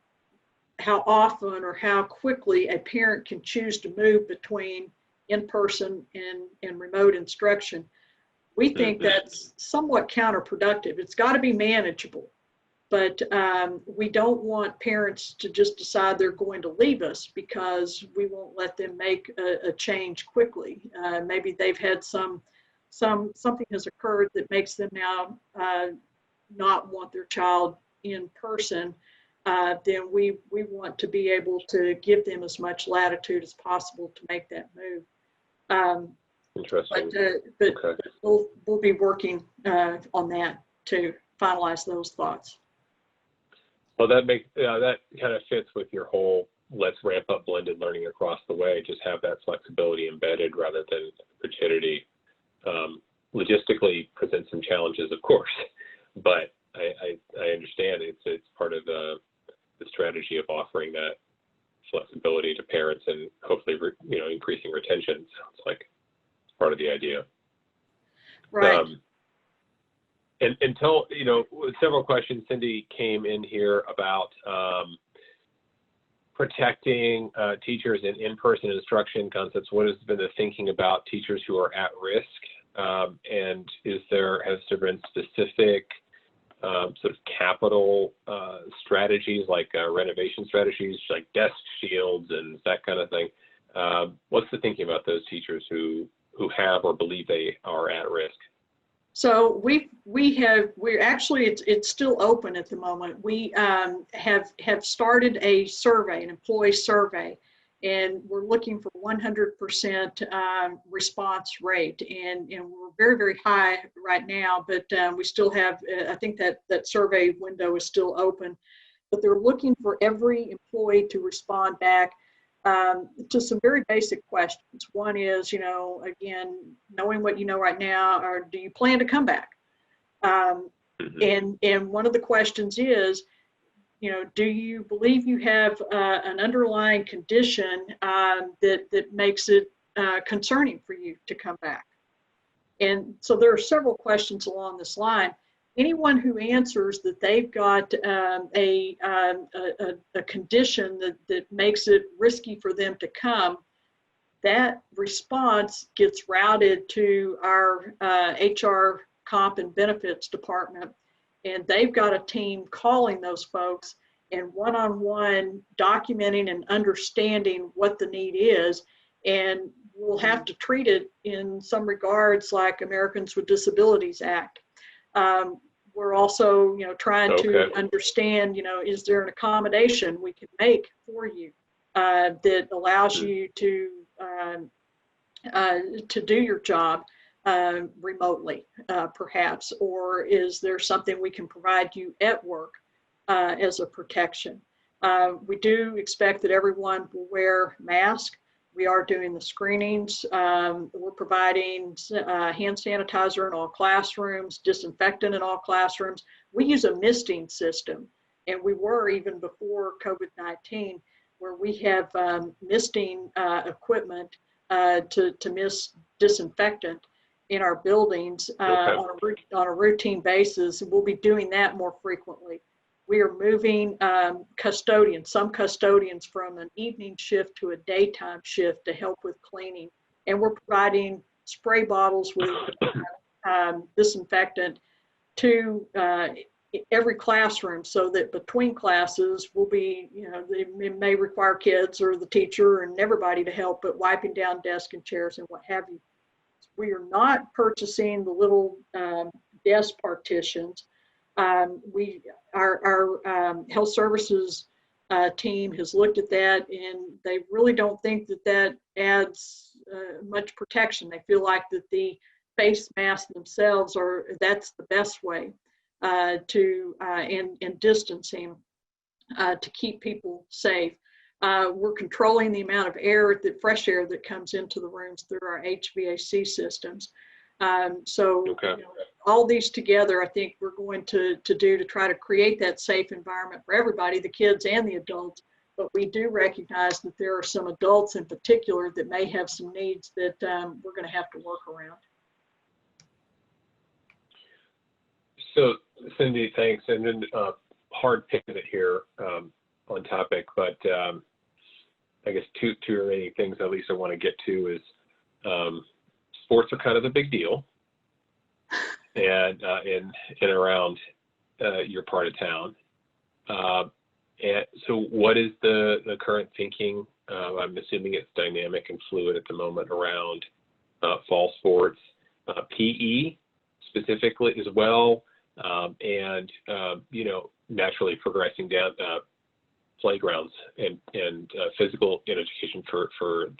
Speaker 2: often or how quickly a parent can choose to move between in-person and remote instruction. We think that's somewhat counterproductive. It's got to be manageable, but we don't want parents to just decide they're going to leave us because we won't let them make a change quickly. Maybe they've had something has occurred that makes them now not want their child in person. Then we want to be able to give them as much latitude as possible to make that move.
Speaker 1: Interesting.
Speaker 2: But we'll be working on that to finalize those thoughts.
Speaker 1: Well, that kind of fits with your whole let's ramp up blended learning across the way. Just have that flexibility embedded rather than rigidity. Logistically presents some challenges, of course, but I understand it's part of the strategy of offering that flexibility to parents and hopefully increasing retention. Sounds like it's part of the idea.
Speaker 2: Right.
Speaker 1: And until several questions, Cindy, came in here about protecting teachers in-person instruction concepts. What has been the thinking about teachers who are at risk? And has there been specific sort of capital strategies like renovation strategies, like desk shields and that kind of thing? What's the thinking about those teachers who have or believe they are at risk?
Speaker 2: So we're actually, it's still open at the moment. We have started a survey, an employee survey, and we're looking for 100% response rate. And we're very, very high right now, but we still have, I think that survey window is still open, but they're looking for every employee to respond back to some very basic questions. One is, again, knowing what you know right now, or do you plan to come back? And one of the questions is, do you believe you have an underlying condition that makes it concerning for you to come back? And so there are several questions along this line. Anyone who answers that they've got a condition that makes it risky for them to come, that response gets routed to our HR Comp and Benefits Department, and they've got a team calling those folks and one-on-one documenting and understanding what the need is. And we'll have to treat it in some regards like Americans with Disabilities Act. We're also, trying to understand, is there an accommodation we can make for you that allows you to do your job remotely, perhaps, or is there something we can provide you at work as a protection? We do expect that everyone will wear masks. We are doing the screenings. We're providing hand sanitizer in all classrooms, disinfectant in all classrooms. We use a misting system, and we were even before COVID-19, where we have misting equipment to mist disinfectant in our buildings on a routine basis. And we'll be doing that more frequently. We are moving some custodians from an evening shift to a daytime shift to help with cleaning. And we're providing spray bottles with disinfectant to every classroom, so that between classes will be, they may require kids or the teacher and everybody to help, but wiping down desks and chairs and what have you. We are not purchasing the little desk partitions. Our health services team has looked at that, and they really don't think that adds much protection. They feel like that the face masks themselves that's the best way and distancing to keep people safe. We're controlling the amount of fresh air that comes into the rooms through our HVAC systems. All these together, I think we're going to do to try to create that safe environment for everybody, the kids and the adults. But we do recognize that there are some adults in particular that may have some needs that we're going to have to work around.
Speaker 1: So, Cindy, thanks. And then hard pivot here on topic, but I guess two remaining things at least I want to get to is sports are kind of a big deal, and in around your part of town. And so what is the current thinking? I'm assuming it's dynamic and fluid at the moment around fall sports, PE specifically as well, and naturally progressing down playgrounds and physical education for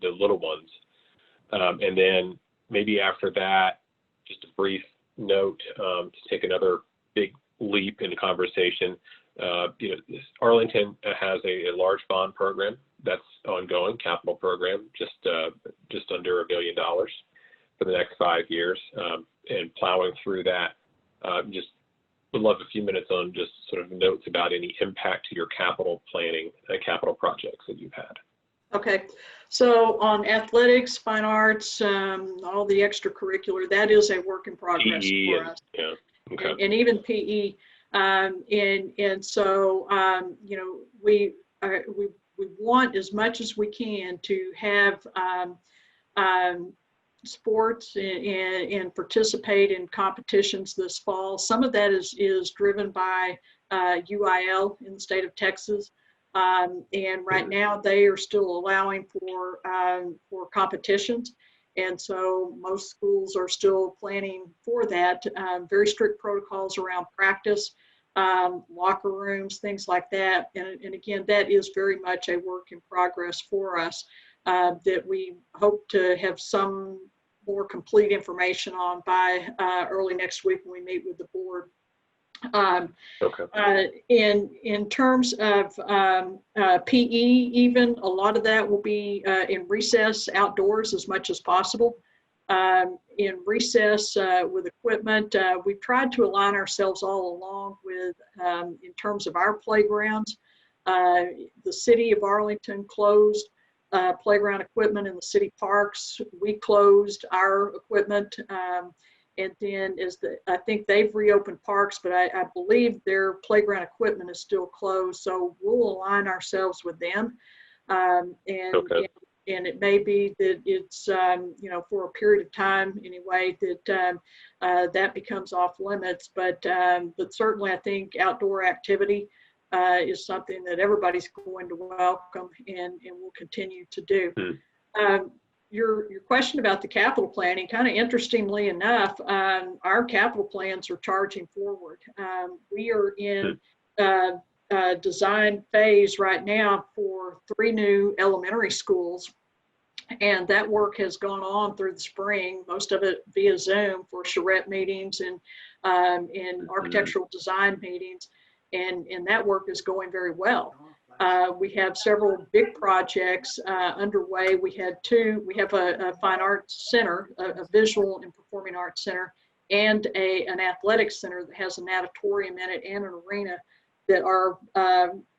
Speaker 1: the little ones. And then maybe after that, just a brief note to take another big leap in conversation. Arlington has a large bond program that's ongoing, capital program, just under $1 billion for the next 5 years, and plowing through that. Just would love a few minutes on just sort of notes about any impact to your capital planning, capital projects that you've had.
Speaker 2: Okay, so on athletics, fine arts, all the extracurricular, that is a work in progress
Speaker 1: PE
Speaker 2: for us.
Speaker 1: Yeah. Okay.
Speaker 2: And even PE, and so we want as much as we can to have sports and participate in competitions this fall. Some of that is driven by UIL in the state of Texas. And right now they are still allowing for competitions. And so most schools are still planning for that. Very strict protocols around practice, locker rooms, things like that. And again, that is very much a work in progress for us that we hope to have some more complete information on by early next week when we meet with the board. In terms of PE, even a lot of that will be in recess outdoors as much as possible. In recess with equipment, we've tried to align ourselves all along with, in terms of our playgrounds. The city of Arlington closed playground equipment in the city parks. We closed our equipment. And then I think they've reopened parks, but I believe their playground equipment is still closed. So we'll align ourselves with them. Okay. And it may be that it's, for a period of time anyway, that that becomes off limits. But certainly I think outdoor activity is something that everybody's going to welcome and will continue to do. Your question about the capital planning, kind of interestingly enough, our capital plans are charging forward. We are in design phase right now for 3 new elementary schools, and that work has gone on through the spring, most of it via Zoom for charrette meetings and architectural design meetings, and that work is going very well. We have several big projects underway. We have a fine arts center, a visual and performing arts center, and an athletics center that has an auditorium in it and an arena that are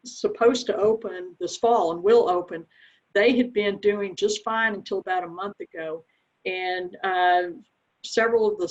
Speaker 2: supposed to open this fall and will open. They had been doing just fine until about a month ago. And several of the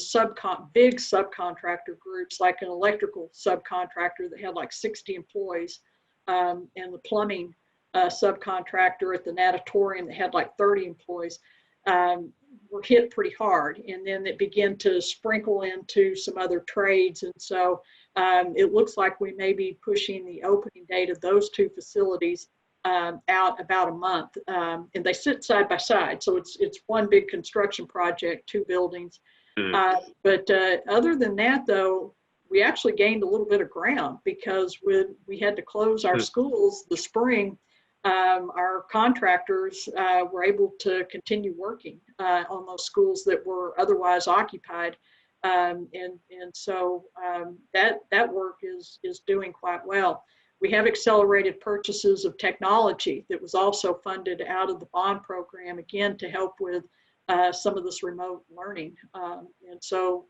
Speaker 2: big subcontractor groups, like an electrical subcontractor that had like 60 employees, and the plumbing subcontractor at the natatorium that had like 30 employees, were hit pretty hard. And then it began to sprinkle into some other trades. And so it looks like we may be pushing the opening date of those 2 facilities out about a month. And they sit side by side. So it's one big construction project, 2 buildings. But other than that, though, we actually gained a little bit of ground because when we had to close our schools this spring, our contractors were able to continue working on those schools that were otherwise occupied. And so that work is doing quite well. We have accelerated purchases of technology that was also funded out of the bond program, again, to help with some of this remote learning. And so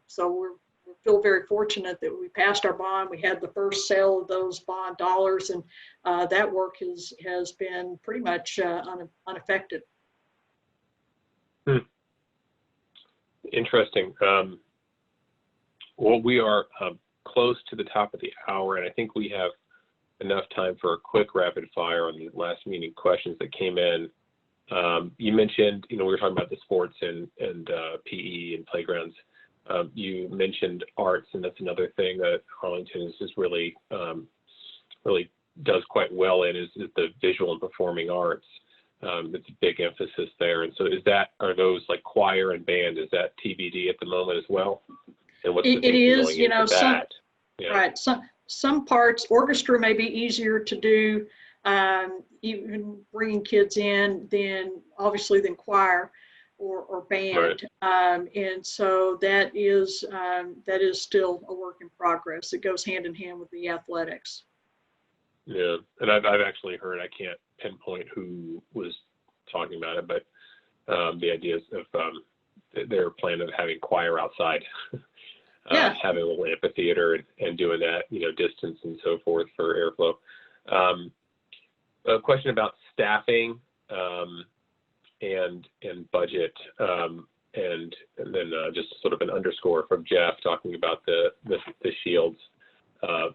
Speaker 2: we feel very fortunate that we passed our bond. We had the first sale of those bond dollars, and that work has been pretty much unaffected.
Speaker 1: Interesting. Well, we are close to the top of the hour, and I think we have enough time for a quick rapid fire on the last meeting questions that came in. You mentioned, we were talking about the sports and PE and playgrounds. You mentioned arts, and that's another thing that Arlington is really does quite well in is the visual and performing arts. It's a big emphasis there. And so are those like choir and band, is that TBD at the moment as well? And what's
Speaker 2: it is,
Speaker 1: Right.
Speaker 2: Some parts, orchestra may be easier to do, even bringing kids in than choir or band. Right. And so that is still a work in progress. It goes hand in hand with the athletics.
Speaker 1: Yeah, and I've actually heard, I can't pinpoint who was talking about it, but the ideas of their plan of having choir outside, having a little amphitheater and doing that, distance and so forth for airflow. A question about staffing and budget, and then just sort of an underscore from Jeff talking about the shields,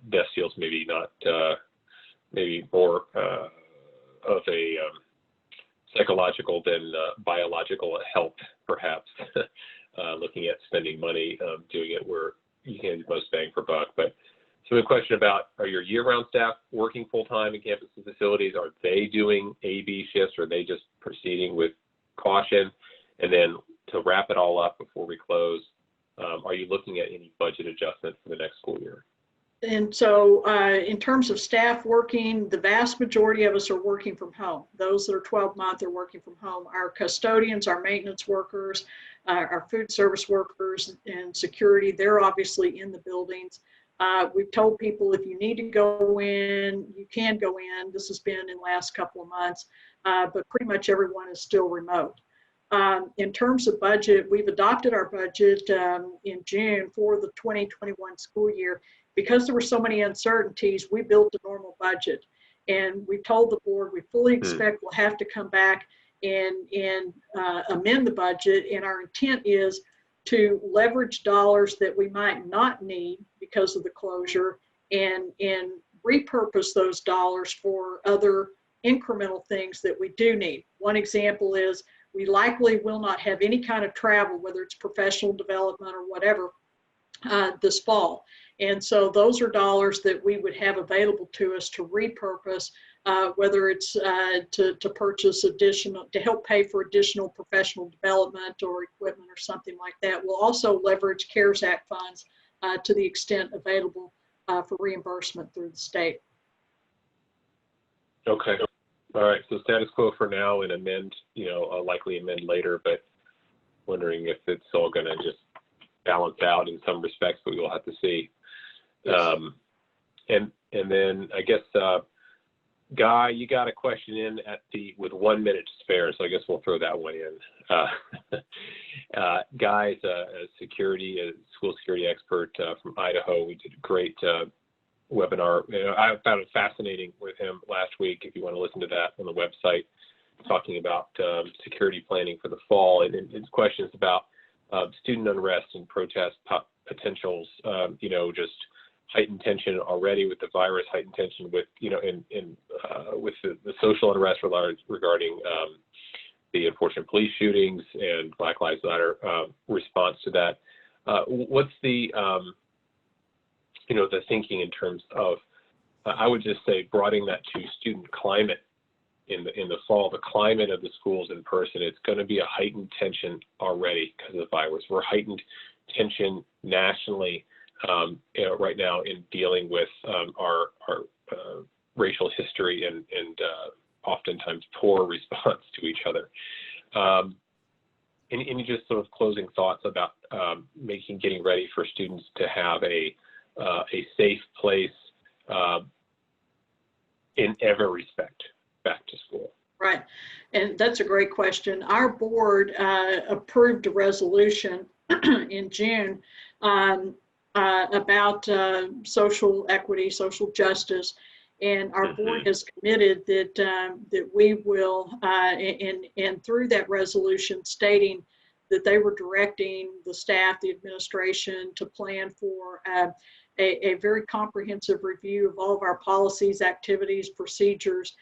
Speaker 1: best shields, maybe not. Maybe more of a psychological than biological help, perhaps, looking at spending money, doing it where you can get the most bang for buck. But so the question about, are your year-round staff working full-time in campus and facilities? Are they doing A/B shifts, or are they just proceeding with caution? And then to wrap it all up before we close, are you looking at any budget adjustment for the next school year?
Speaker 2: And so in terms of staff working, the vast majority of us are working from home. Those that are 12-month are working from home. Our custodians, our maintenance workers, our food service workers and security, they're obviously in the buildings. We've told people if you need to go in, you can go in. This has been in the last couple of months, but pretty much everyone is still remote. In terms of budget, we've adopted our budget in June for the 2021 school year. Because there were so many uncertainties, we built a normal budget. And we told the board we fully expect we'll have to come back and amend the budget. And our intent is to leverage dollars that we might not need because of the closure and repurpose those dollars for other incremental things that we do need. One example is we likely will not have any kind of travel, whether it's professional development or whatever, this fall. And so those are dollars that we would have available to us to repurpose, whether it's to purchase additional, to help pay for additional professional development or equipment or something like that. We'll also leverage CARES Act funds to the extent available for reimbursement through the state.
Speaker 1: Okay. All right. So status quo for now and amend, likely amend later, but wondering if it's all going to just balance out in some respects, but we'll have to see.
Speaker 2: Yes.
Speaker 1: And then I guess, Guy, you got a question in with 1 minute to spare, so I guess we'll throw that one in. Guy's a school security expert from Idaho. We did a great webinar. I found it fascinating with him last week. If you want to listen to that on the website, talking about security planning for the fall, and his questions about student unrest and protest potentials. Just heightened tension already with the virus, heightened tension with with the social unrest regarding the unfortunate police shootings and Black Lives Matter response to that. What's the the thinking in terms of, I would just say, broadening that to student climate in the fall, the climate of the schools in person. It's going to be a heightened tension already because of the virus. We're heightened tension nationally right now in dealing with our racial history and oftentimes poor response to each other. Any just sort of closing thoughts about getting ready for students to have a safe place in every respect back to school?
Speaker 2: Right, and that's a great question. Our board approved a resolution in June about social equity, social justice, and our board has committed that we will, and through that resolution stating that they were directing the staff, the administration, to plan for a very comprehensive review of all of our policies, activities, procedures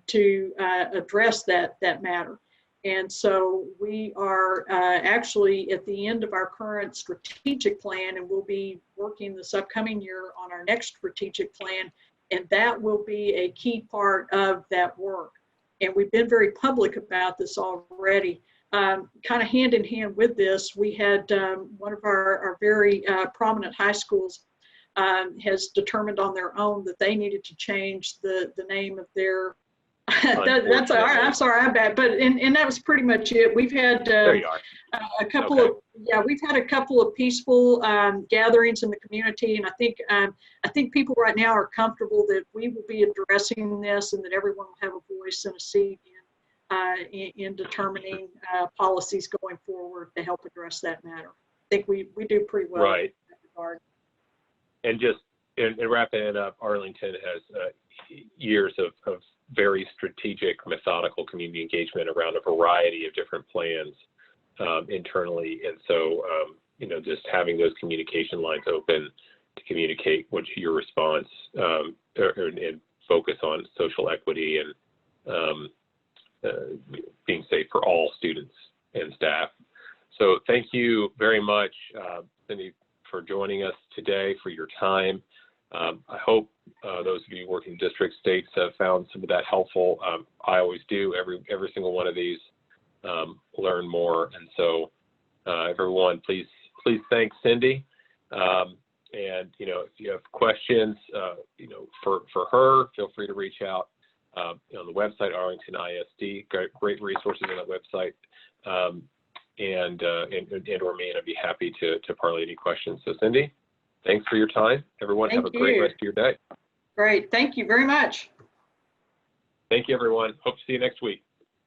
Speaker 2: to address that matter. And so we are actually at the end of our current strategic plan, and we'll be working this upcoming year on our next strategic plan, and that will be a key part of that work. And we've been very public about this already. Kind of hand in hand with this, we had one of our very prominent high schools has determined on their own that they needed to change the name of their that's all right. I'm sorry, I'm bad. But and that was pretty much it. We've had a couple of we've had a couple of peaceful gatherings in the community, and I think people right now are comfortable that we will be addressing this and that everyone will have a voice and a seat in determining policies going forward to help address that matter. I think we do pretty well in that regard.
Speaker 1: And just in wrapping it up, Arlington has years of very strategic, methodical community engagement around a variety of different plans internally. And so, just having those communication lines open to communicate what's your response and focus on social equity and being safe for all students and staff. So thank you very much, Cindy, for joining us today, for your time. I hope those of you working in district states have found some of that helpful. I always do. Every single one of these learn more. And so everyone, please thank Cindy. And if you have questions, for her, feel free to reach out on the website, Arlington ISD. Great resources on that website. And or me, and I'd be happy to parlay any questions. So Cindy, thanks for your time. Everyone, have a great rest of your day.
Speaker 2: Great. Thank you very much.
Speaker 1: Thank you, everyone. Hope to see you next week.